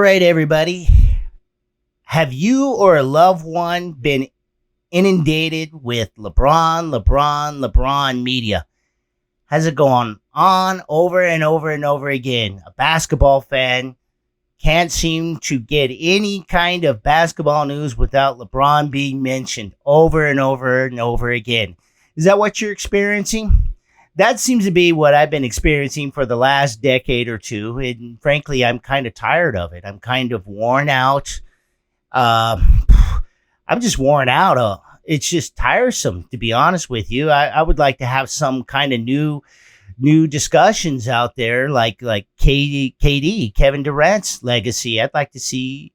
right, everybody. Have you or a loved one been inundated with LeBron media? Has it gone on over and over and over again? A basketball fan can't seem to get any kind of basketball news without LeBron being mentioned over and over and over again. Is that what you're experiencing? That seems to be what I've been experiencing for the last decade or two. And frankly, I'm kind of tired of it. I'm kind of worn out. I'm just worn out. It's just tiresome, to be honest with you. I would like to have some kind of new discussions out there, like KD, Kevin Durant's legacy. I'd like to see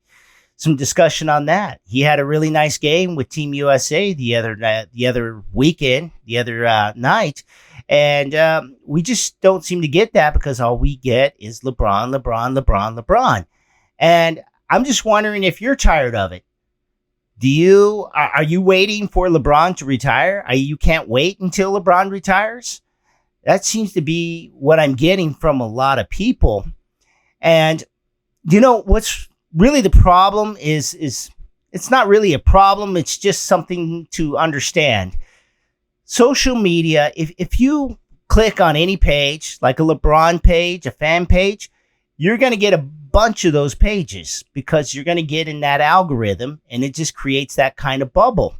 some discussion on that. He had a really nice game with Team USA the other night, and we just don't seem to get that because all we get is LeBron. And I'm just wondering if you're tired of it. Are you waiting for LeBron to retire? You can't wait until LeBron retires? That seems to be what I'm getting from a lot of people. And what's really the problem is it's not really a problem. It's just something to understand. Social media, if you click on any page, like a LeBron page, a fan page, you're going to get a bunch of those pages because you're going to get in that algorithm and it just creates that kind of bubble.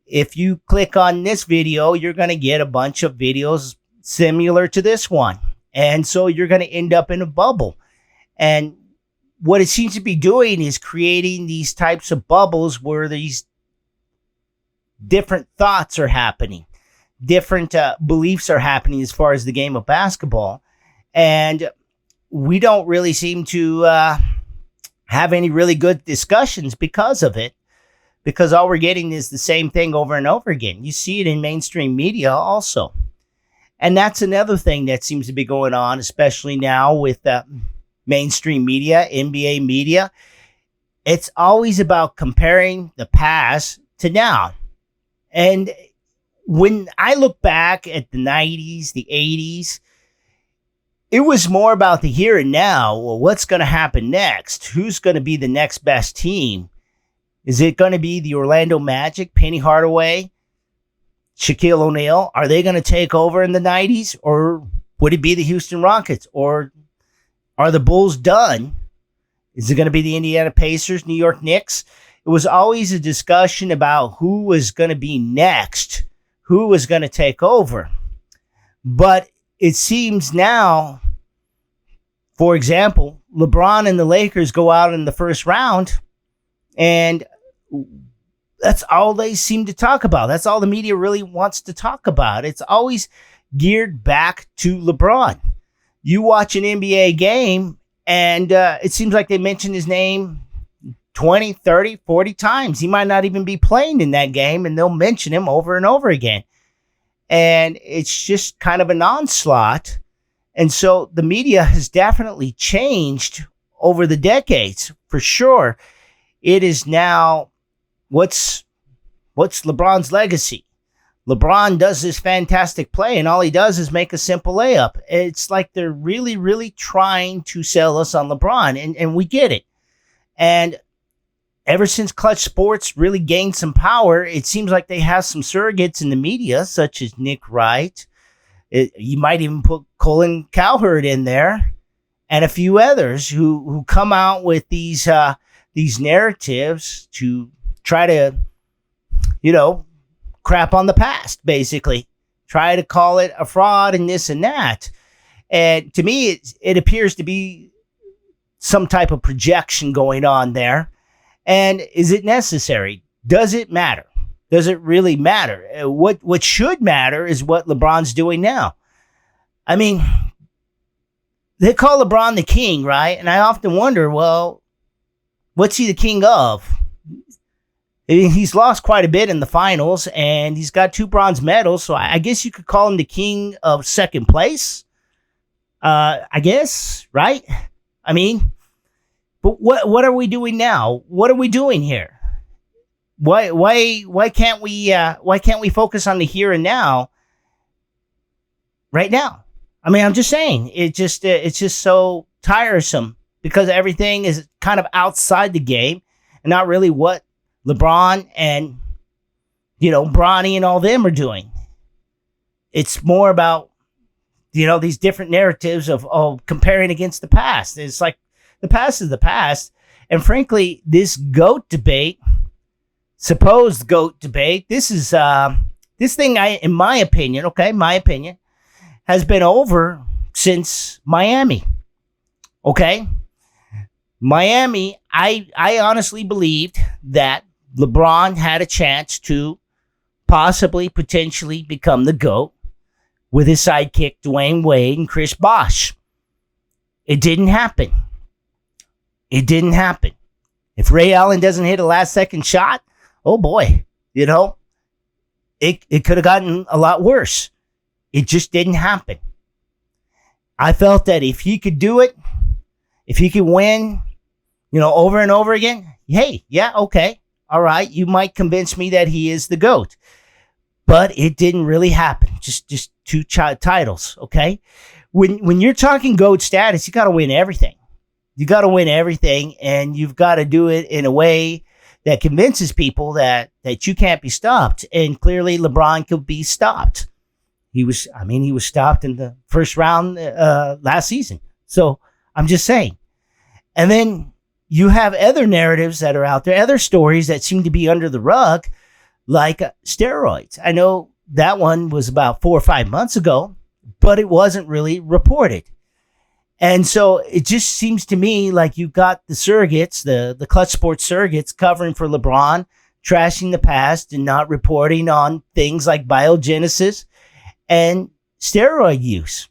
If you click on this video, you're going to get a bunch of videos similar to this one. And so you're going to end up in a bubble. And what it seems to be doing is creating these types of bubbles where these different thoughts are happening, different beliefs are happening as far as the game of basketball. And we don't really seem to have any really good discussions because of it, because all we're getting is the same thing over and over again. You see it in mainstream media also. And that's another thing that seems to be going on, especially now with mainstream media, NBA media. It's always about comparing the past to now. And when I look back at the 90s, the 80s, it was more about the here and now. Well, what's going to happen next? Who's going to be the next best team? Is it going to be the Orlando Magic, Penny Hardaway, Shaquille O'Neal? Are they going to take over in the 90s? Or would it be the Houston Rockets? Or are the Bulls done? Is it going to be the Indiana Pacers, New York Knicks? It was always a discussion about who was going to be next, who was going to take over. But it seems now, for example, LeBron and the Lakers go out in the first round, and that's all they seem to talk about. That's all the media really wants to talk about. It's always geared back to LeBron. You watch an NBA game, and it seems like they mention his name 20, 30, 40 times. He might not even be playing in that game, and they'll mention him over and over again. And it's just kind of an onslaught. And so the media has definitely changed over the decades, for sure. It is now, what's LeBron's legacy? LeBron does this fantastic play, and all he does is make a simple layup. It's like they're really, really trying to sell us on LeBron, and we get it. And ever since Clutch Sports really gained some power, it seems like they have some surrogates in the media, such as Nick Wright. You might even put Colin Cowherd in there, and a few others who come out with these narratives to try to, crap on the past, basically. Try to call it a fraud and this and that. And to me, it appears to be some type of projection going on there. And is it necessary? Does it matter? Does it really matter? What should matter is what LeBron's doing now. I mean, they call LeBron the king, right? And I often wonder, well, what's he the king of? He's lost quite a bit in the finals, and he's got 2 bronze medals, so I guess you could call him the king of second place. I guess, right? I mean, but what are we doing now? What are we doing here? Why can't we focus on the here and now right now? I mean, I'm just saying, it's just so tiresome because everything is kind of outside the game and not really what LeBron and, Bronny and all them are doing. It's more about, these different narratives of comparing against the past. It's like the past is the past. And frankly, this GOAT debate, supposed GOAT debate, this is, this thing, in my opinion, has been over since Miami. Okay? Miami, I honestly believed that LeBron had a chance to potentially become the GOAT with his sidekick Dwayne Wade and Chris Bosh. It didn't happen. If Ray Allen doesn't hit a last second shot, oh boy, it could have gotten a lot worse. It just didn't happen. I felt that if he could do it, if he could win, over and over again, hey, yeah, okay, all right, you might convince me that he is the GOAT. But it didn't really happen. Just two titles, okay? When you're talking GOAT status, you got to win everything. And you've got to do it in a way that convinces people that you can't be stopped. And clearly, LeBron could be stopped. He was stopped in the first round last season. So I'm just saying. And then you have other narratives that are out there, other stories that seem to be under the rug, like steroids. I know that one was about 4 or 5 months ago, but it wasn't really reported. And so it just seems to me like you got the surrogates, the Clutch Sports surrogates covering for LeBron, trashing the past and not reporting on things like biogenesis and steroid use.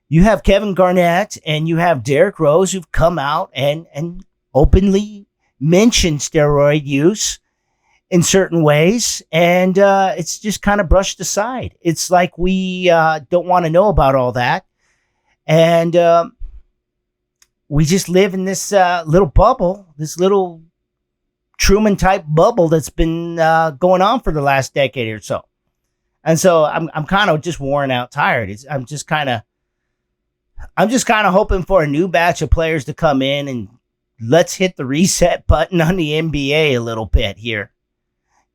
You have Kevin Garnett and you have Derrick Rose who've come out and openly mentioned steroid use in certain ways, and it's just kind of brushed aside. It's like we don't want to know about all that, and we just live in this little bubble, this little Truman-type bubble that's been going on for the last decade or so. And so I'm kind of just worn out, tired. I'm just kind of hoping for a new batch of players to come in and let's hit the reset button on the NBA a little bit here.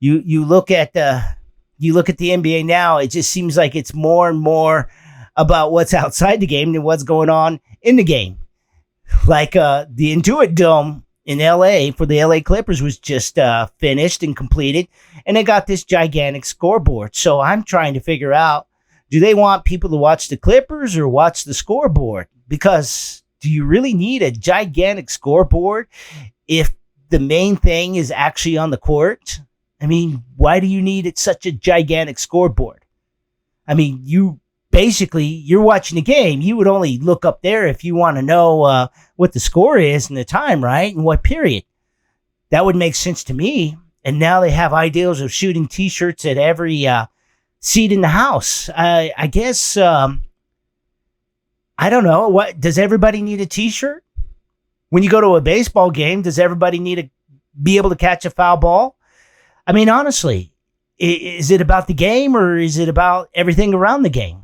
You look at the NBA now, it just seems like it's more and more about what's outside the game than what's going on in the game. Like the Intuit Dome in LA for the LA Clippers was just finished and completed, and they got this gigantic scoreboard. So I'm trying to figure out, do they want people to watch the Clippers or watch the scoreboard? Because do you really need a gigantic scoreboard if the main thing is actually on the court? I mean, why do you need such a gigantic scoreboard? I mean, you're watching the game. You would only look up there if you want to know what the score is and the time, right? And what period. That would make sense to me. And now they have ideals of shooting T-shirts at every seat in the house. I guess, I don't know. What does everybody need a T-shirt? When you go to a baseball game, does everybody need to be able to catch a foul ball? I mean, honestly, is it about the game or is it about everything around the game?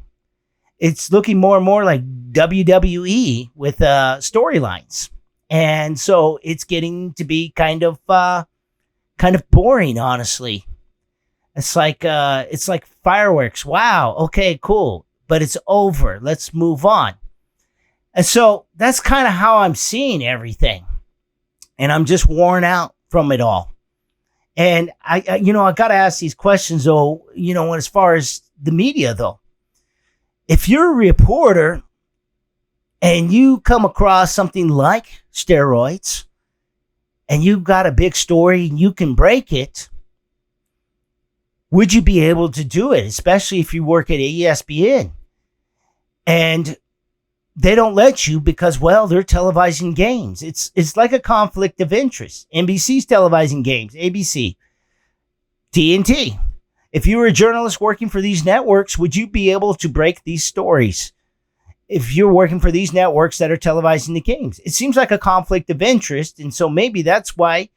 It's looking more and more like WWE with storylines. And so it's getting to be kind of boring, honestly. It's like fireworks. Wow. Okay, cool. But it's over. Let's move on. And so that's kind of how I'm seeing everything. And I'm just worn out from it all. And I got to ask these questions though, as far as the media though. If you're a reporter and you come across something like steroids and you've got a big story and you can break it, would you be able to do it? Especially if you work at ESPN and they don't let you because, well, they're televising games. It's like a conflict of interest. NBC's televising games, ABC, TNT. If you were a journalist working for these networks, would you be able to break these stories? If you're working for these networks that are televising the games, it seems like a conflict of interest. And so maybe that's why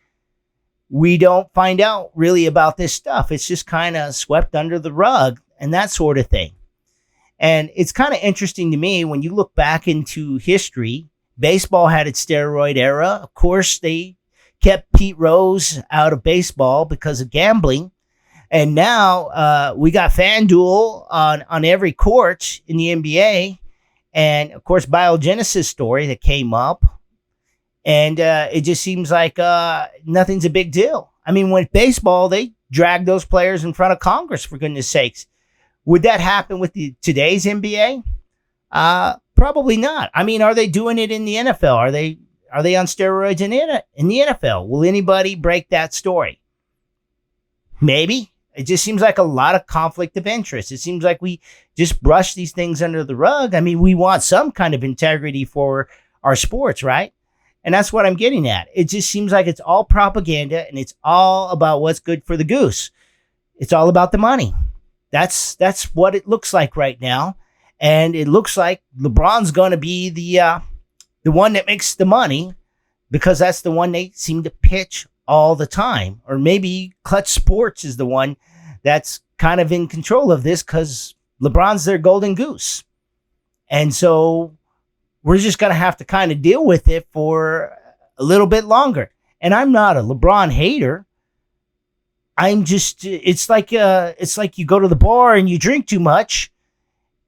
we don't find out really about this stuff. It's just kind of swept under the rug and that sort of thing. And it's kind of interesting to me when you look back into history, Baseball had its steroid era. Of course, they kept Pete Rose out of baseball because of gambling. And now we got FanDuel on every court in the NBA. And, of course, biogenesis story that came up. And it just seems like nothing's a big deal. I mean, with baseball, they drag those players in front of Congress, for goodness sakes. Would that happen with today's NBA? Probably not. I mean, are they doing it in the NFL? Are they on steroids in the NFL? Will anybody break that story? Maybe. It just seems like a lot of conflict of interest. It seems like we just brush these things under the rug. I mean, we want some kind of integrity for our sports, right? And that's what I'm getting at. It just seems like it's all propaganda and it's all about what's good for the goose. It's all about the money. That's what it looks like right now. And it looks like LeBron's going to be the one that makes the money because that's the one they seem to pitch all the time. Or maybe Clutch Sports is the one that's kind of in control of this because LeBron's their golden goose. And so we're just going to have to kind of deal with it for a little bit longer. And I'm not a LeBron hater. I'm just, it's like you go to the bar and you drink too much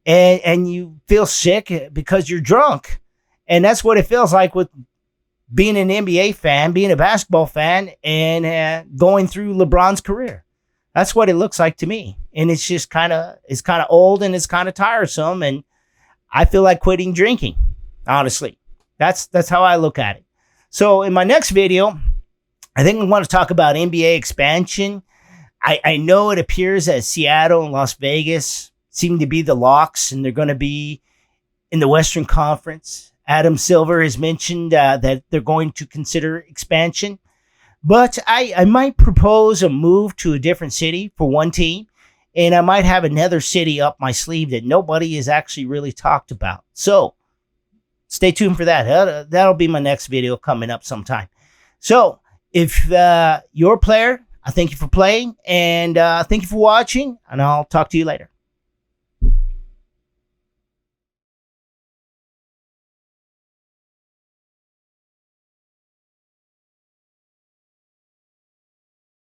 and you feel sick because you're drunk. And that's what it feels like with being an NBA fan, being a basketball fan, and going through LeBron's career. That's what it looks like to me. And it's just kind of old and it's kind of tiresome. And I feel like quitting drinking, honestly. That's how I look at it. So in my next video, I think we want to talk about NBA expansion. I know it appears that Seattle and Las Vegas seem to be the locks, and they're going to be in the Western Conference. Adam Silver has mentioned that they're going to consider expansion. But I might propose a move to a different city for one team, and I might have another city up my sleeve that nobody has actually really talked about. So stay tuned for that. That'll be my next video coming up sometime. So if you're a player, I thank you for playing, and thank you for watching, and I'll talk to you later.